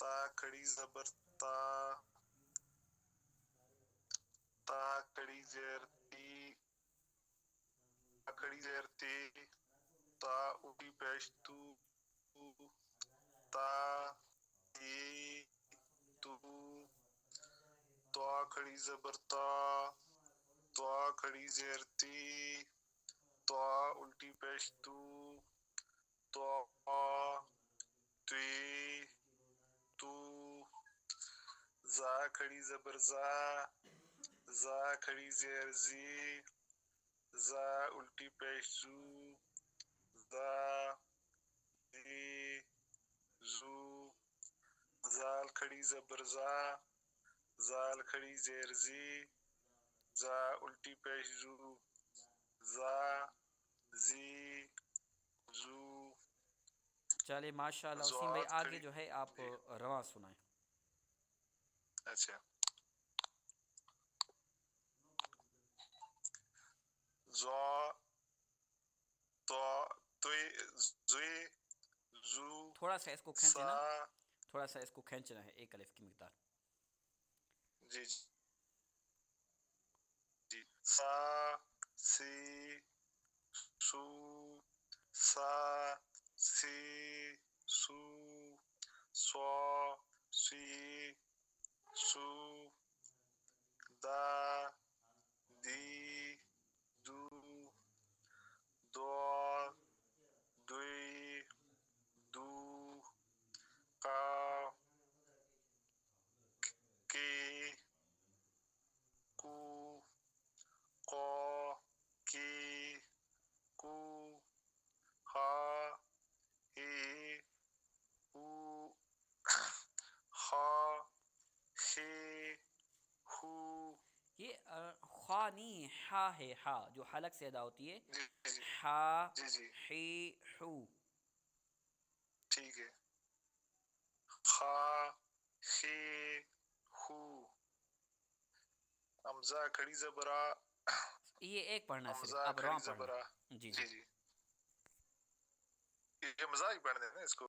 تا کھڑی زبر تا، تا کھڑی زیر تی، تا کھڑی زیر تے، تا الٹی پیش تو، تا تی تو، تا کھڑی زبر تا، تا کھڑی زیر تی، تا الٹی پیش تو، تا تی تو، زا کھڑی زبر زا، زا کھڑی زیر زی، زا الٹی پیش زو، زا زی زو، زال کھڑی زبر زا، زال کھڑی زیر زی، زا الٹی پیش زو، زا زی زو. چلے ماشاء اللہ وسیم بھائی، زوات آگے کھڑی جو ہے آپ جی رواں سنائیں. اچھا. زو تو توی زوی زو تھوڑا سا اس کو کھینچے سا. نا، تھوڑا سا اس کو کھینچنا ہے ایک الف کی مقدار. جی جی. سا سی سو، سا سی سو، سو سی سو، دا دی دو، دو دوی دو، کا کی کو، کو کی کو، خا ہی ہو، خا خی ہو. یہ خا نہیں، ہا ہے، ہا جو حلق سے ادا ہوتی ہے. جی جی ہا جی جی ہی ہو. ٹھیک ہے. خا خی ہو. حمزہ کھڑی زبرا، یہ ایک پڑھنا ہے صرف، حمزہ اب کھڑی رواں پڑھنا زبرا. ہے. جی جی. جی جی. یہ مزاح ہی پڑھ دینا اس کو.